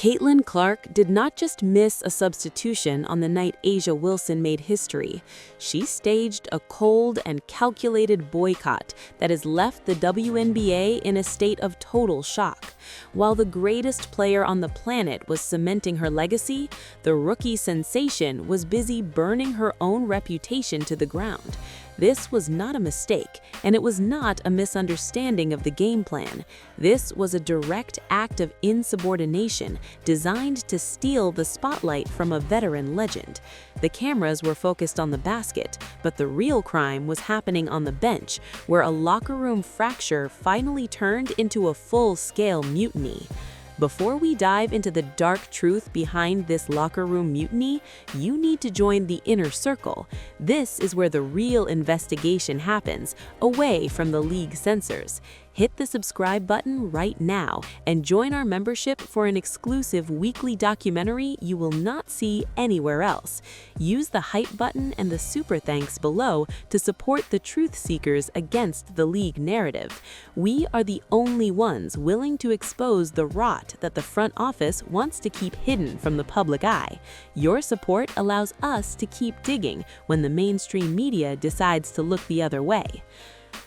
Caitlin Clark did not just miss a substitution on the night A'ja Wilson made history. She staged a cold and calculated boycott that has left the WNBA in a state of total shock. While the greatest player on the planet was cementing her legacy, the rookie sensation was busy burning her own reputation to the ground. This was not a mistake, and it was not a misunderstanding of the game plan. This was a direct act of insubordination designed to steal the spotlight from a veteran legend. The cameras were focused on the basket, but the real crime was happening on the bench, where a locker room fracture finally turned into a full-scale mutiny. Before we dive into the dark truth behind this locker room mutiny, you need to join the inner circle. This is where the real investigation happens, away from the league censors. Hit the subscribe button right now and join our membership for an exclusive weekly documentary you will not see anywhere else. Use the hype button and the super thanks below to support the truth seekers against the league narrative. We are the only ones willing to expose the rot that the front office wants to keep hidden from the public eye. Your support allows us to keep digging when the mainstream media decides to look the other way.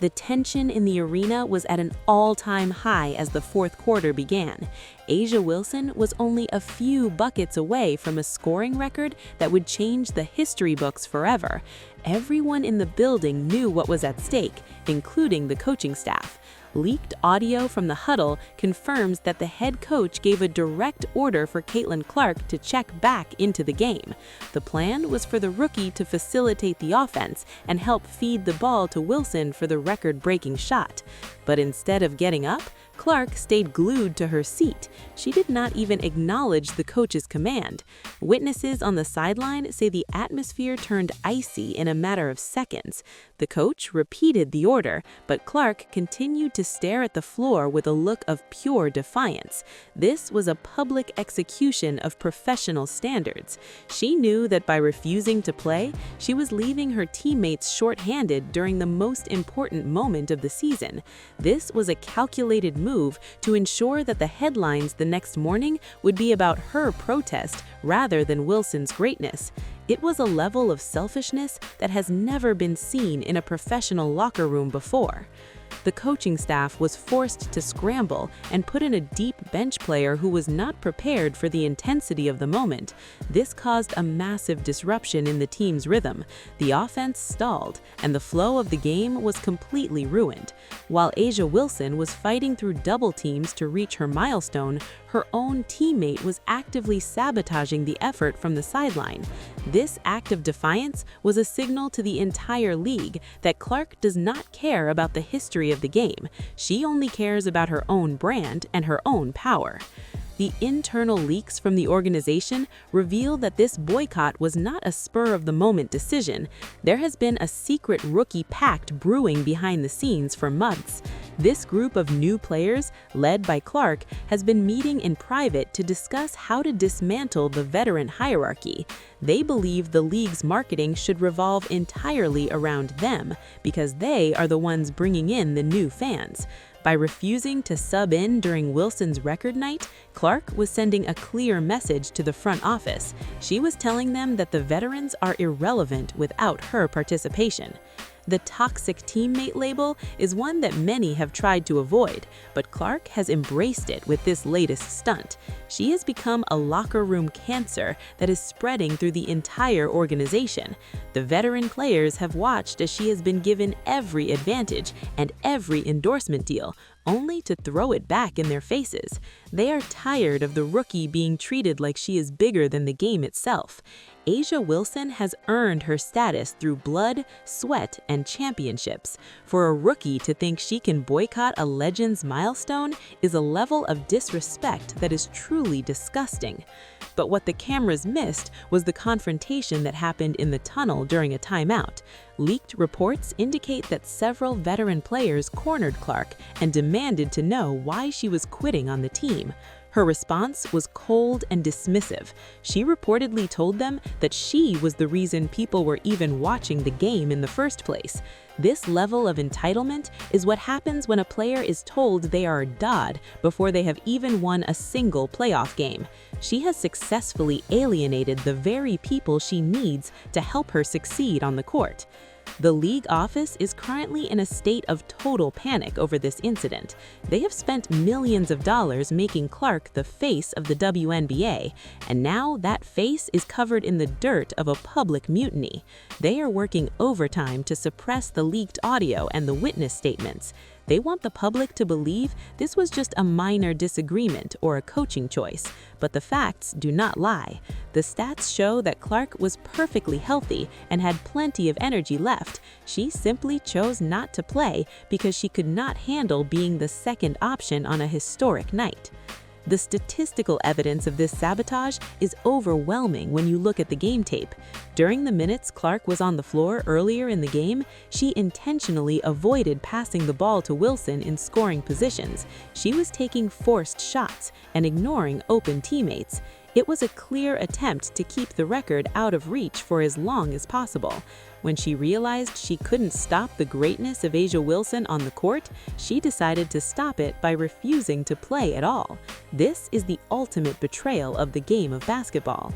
The tension in the arena was at an all-time high as the fourth quarter began. A'ja Wilson was only a few buckets away from a scoring record that would change the history books forever. Everyone in the building knew what was at stake, including the coaching staff. Leaked audio from the huddle confirms that the head coach gave a direct order for Caitlin Clark to check back into the game. The plan was for the rookie to facilitate the offense and help feed the ball to Wilson for the record-breaking shot. But instead of getting up, Clark stayed glued to her seat. She did not even acknowledge the coach's command. Witnesses on the sideline say the atmosphere turned icy in a matter of seconds. The coach repeated the order, but Clark continued to stare at the floor with a look of pure defiance. This was a public execution of professional standards. She knew that by refusing to play, she was leaving her teammates shorthanded during the most important moment of the season. This was a calculated move to ensure that the headlines the next morning would be about her protest rather than Wilson's greatness. It was a level of selfishness that has never been seen in a professional locker room before. The coaching staff was forced to scramble and put in a deep bench player who was not prepared for the intensity of the moment. This caused a massive disruption in the team's rhythm. The offense stalled, and the flow of the game was completely ruined. While A'ja Wilson was fighting through double teams to reach her milestone, her own teammate was actively sabotaging the effort from the sideline. This act of defiance was a signal to the entire league that Clark does not care about the history of the game. She only cares about her own brand and her own power. The internal leaks from the organization reveal that this boycott was not a spur-of-the-moment decision. There has been a secret rookie pact brewing behind the scenes for months. This group of new players, led by Clark, has been meeting in private to discuss how to dismantle the veteran hierarchy. They believe the league's marketing should revolve entirely around them because they are the ones bringing in the new fans. By refusing to sub in during Wilson's record night, Clark was sending a clear message to the front office. She was telling them that the veterans are irrelevant without her participation. The toxic teammate label is one that many have tried to avoid, but Clark has embraced it with this latest stunt. She has become a locker room cancer that is spreading through the entire organization. The veteran players have watched as she has been given every advantage and every endorsement deal, only to throw it back in their faces. They are tired of the rookie being treated like she is bigger than the game itself. A'ja Wilson has earned her status through blood, sweat, and championships. For a rookie to think she can boycott a legend's milestone is a level of disrespect that is truly disgusting. But what the cameras missed was the confrontation that happened in the tunnel during a timeout. Leaked reports indicate that several veteran players cornered Clark and demanded to know why she was quitting on the team. Her response was cold and dismissive. She reportedly told them that she was the reason people were even watching the game in the first place. This level of entitlement is what happens when a player is told they are a dud before they have even won a single playoff game. She has successfully alienated the very people she needs to help her succeed on the court. The league office is currently in a state of total panic over this incident. They have spent millions of dollars making Clark the face of the WNBA, and now that face is covered in the dirt of a public mutiny. They are working overtime to suppress the leaked audio and the witness statements. They want the public to believe this was just a minor disagreement or a coaching choice, but the facts do not lie. The stats show that Clark was perfectly healthy and had plenty of energy left. She simply chose not to play because she could not handle being the second option on a historic night. The statistical evidence of this sabotage is overwhelming when you look at the game tape. During the minutes Clark was on the floor earlier in the game, she intentionally avoided passing the ball to Wilson in scoring positions. She was taking forced shots and ignoring open teammates. It was a clear attempt to keep the record out of reach for as long as possible. When she realized she couldn't stop the greatness of A'ja Wilson on the court, she decided to stop it by refusing to play at all. This is the ultimate betrayal of the game of basketball.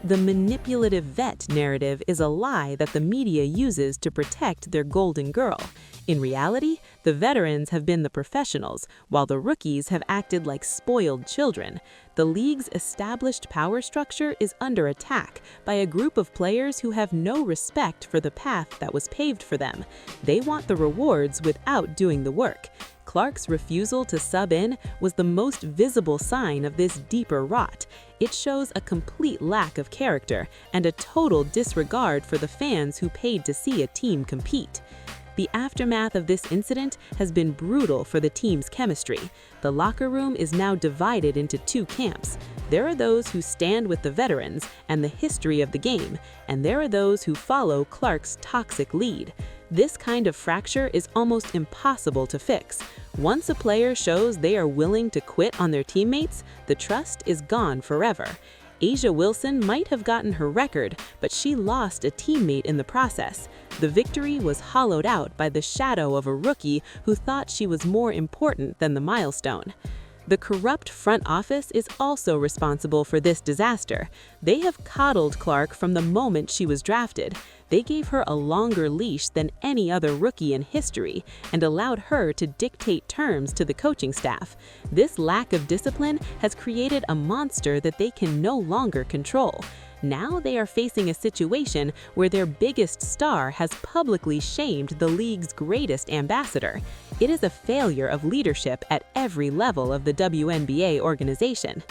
The manipulative vet narrative is a lie that the media uses to protect their golden girl. In reality, the veterans have been the professionals, while the rookies have acted like spoiled children. The league's established power structure is under attack by a group of players who have no respect for the path that was paved for them. They want the rewards without doing the work. Clark's refusal to sub in was the most visible sign of this deeper rot. It shows a complete lack of character and a total disregard for the fans who paid to see a team compete. The aftermath of this incident has been brutal for the team's chemistry. The locker room is now divided into two camps. There are those who stand with the veterans and the history of the game, and there are those who follow Clark's toxic lead. This kind of fracture is almost impossible to fix. Once a player shows they are willing to quit on their teammates, the trust is gone forever. A'ja Wilson might have gotten her record, but she lost a teammate in the process. The victory was hollowed out by the shadow of a rookie who thought she was more important than the milestone. The corrupt front office is also responsible for this disaster. They have coddled Clark from the moment she was drafted. They gave her a longer leash than any other rookie in history and allowed her to dictate terms to the coaching staff. This lack of discipline has created a monster that they can no longer control. Now they are facing a situation where their biggest star has publicly shamed the league's greatest ambassador. It is a failure of leadership at every level of the WNBA organization.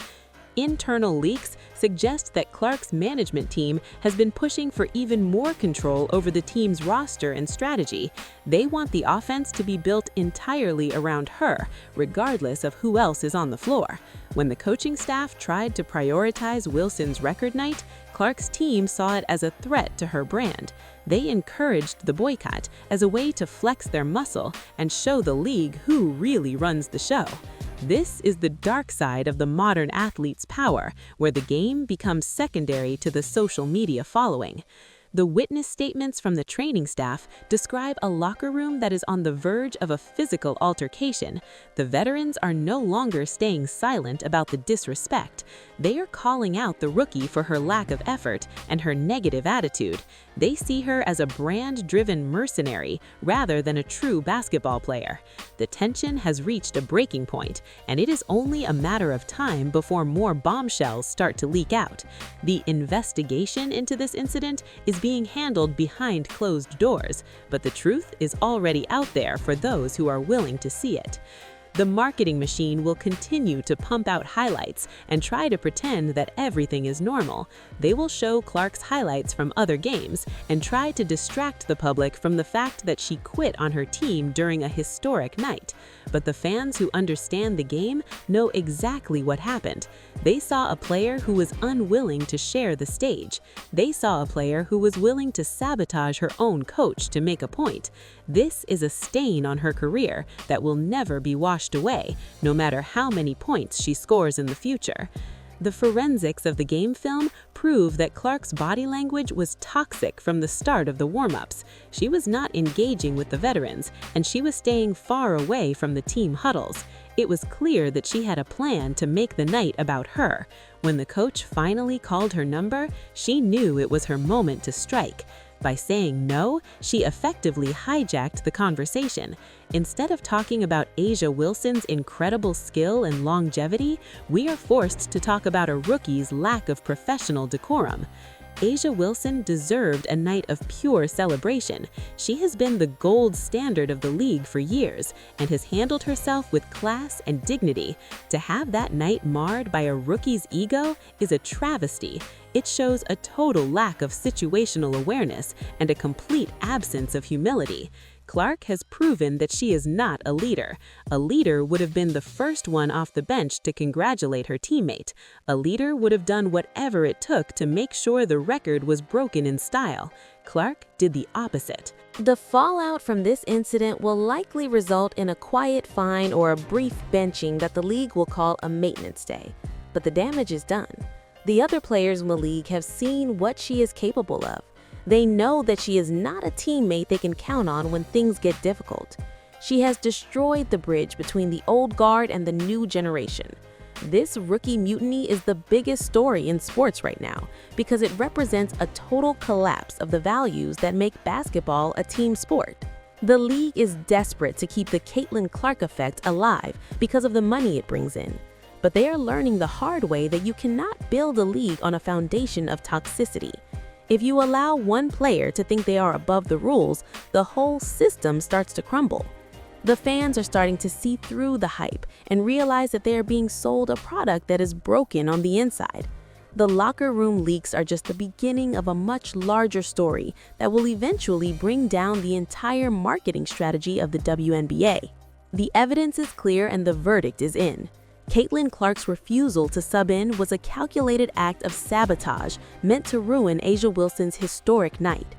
Internal leaks suggest that Clark's management team has been pushing for even more control over the team's roster and strategy. They want the offense to be built entirely around her, regardless of who else is on the floor. When the coaching staff tried to prioritize Wilson's record night, Clark's team saw it as a threat to her brand. They encouraged the boycott as a way to flex their muscle and show the league who really runs the show. This is the dark side of the modern athlete's power, where the game becomes secondary to the social media following. The witness statements from the training staff describe a locker room that is on the verge of a physical altercation. The veterans are no longer staying silent about the disrespect. They are calling out the rookie for her lack of effort and her negative attitude. They see her as a brand-driven mercenary rather than a true basketball player. The tension has reached a breaking point, and it is only a matter of time before more bombshells start to leak out. The investigation into this incident is being handled behind closed doors, but the truth is already out there for those who are willing to see it. The marketing machine will continue to pump out highlights and try to pretend that everything is normal. They will show Clark's highlights from other games and try to distract the public from the fact that she quit on her team during a historic night. But the fans who understand the game know exactly what happened. They saw a player who was unwilling to share the stage. They saw a player who was willing to sabotage her own coach to make a point. This is a stain on her career that will never be washed washed away, no matter how many points she scores in the future. The forensics of the game film prove that Clark's body language was toxic from the start of the warm-ups. She was not engaging with the veterans, and she was staying far away from the team huddles. It was clear that she had a plan to make the night about her. When the coach finally called her number, she knew it was her moment to strike. By saying no, she effectively hijacked the conversation. Instead of talking about A'ja Wilson's incredible skill and longevity, we are forced to talk about a rookie's lack of professional decorum. A'ja Wilson deserved a night of pure celebration. She has been the gold standard of the league for years and has handled herself with class and dignity. To have that night marred by a rookie's ego is a travesty. It shows a total lack of situational awareness and a complete absence of humility. Clark has proven that she is not a leader. A leader would have been the first one off the bench to congratulate her teammate. A leader would have done whatever it took to make sure the record was broken in style. Clark did the opposite. The fallout from this incident will likely result in a quiet fine or a brief benching that the league will call a maintenance day. But the damage is done. The other players in the league have seen what she is capable of. They know that she is not a teammate they can count on when things get difficult. She has destroyed the bridge between the old guard and the new generation. This rookie mutiny is the biggest story in sports right now because it represents a total collapse of the values that make basketball a team sport. The league is desperate to keep the Caitlin Clark effect alive because of the money it brings in. But they are learning the hard way that you cannot build a league on a foundation of toxicity. If you allow one player to think they are above the rules, the whole system starts to crumble. The fans are starting to see through the hype and realize that they are being sold a product that is broken on the inside. The locker room leaks are just the beginning of a much larger story that will eventually bring down the entire marketing strategy of the WNBA. The evidence is clear and the verdict is in. Caitlin Clark's refusal to sub in was a calculated act of sabotage meant to ruin A'ja Wilson's historic night.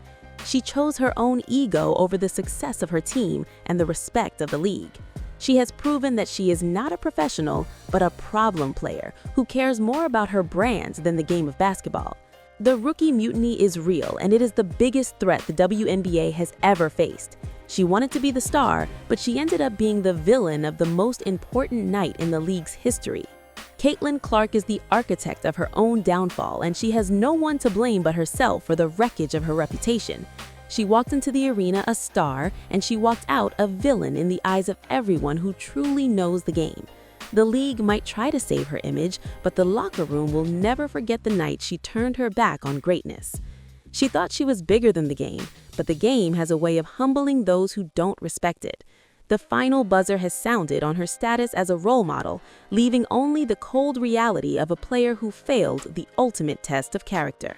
She chose her own ego over the success of her team and the respect of the league. She has proven that she is not a professional, but a problem player who cares more about her brand than the game of basketball. The rookie mutiny is real, and it is the biggest threat the WNBA has ever faced. She wanted to be the star, but she ended up being the villain of the most important night in the league's history. Caitlin Clark is the architect of her own downfall, and she has no one to blame but herself for the wreckage of her reputation. She walked into the arena a star, and she walked out a villain in the eyes of everyone who truly knows the game. The league might try to save her image, but the locker room will never forget the night she turned her back on greatness. She thought she was bigger than the game, but the game has a way of humbling those who don't respect it. The final buzzer has sounded on her status as a role model, leaving only the cold reality of a player who failed the ultimate test of character.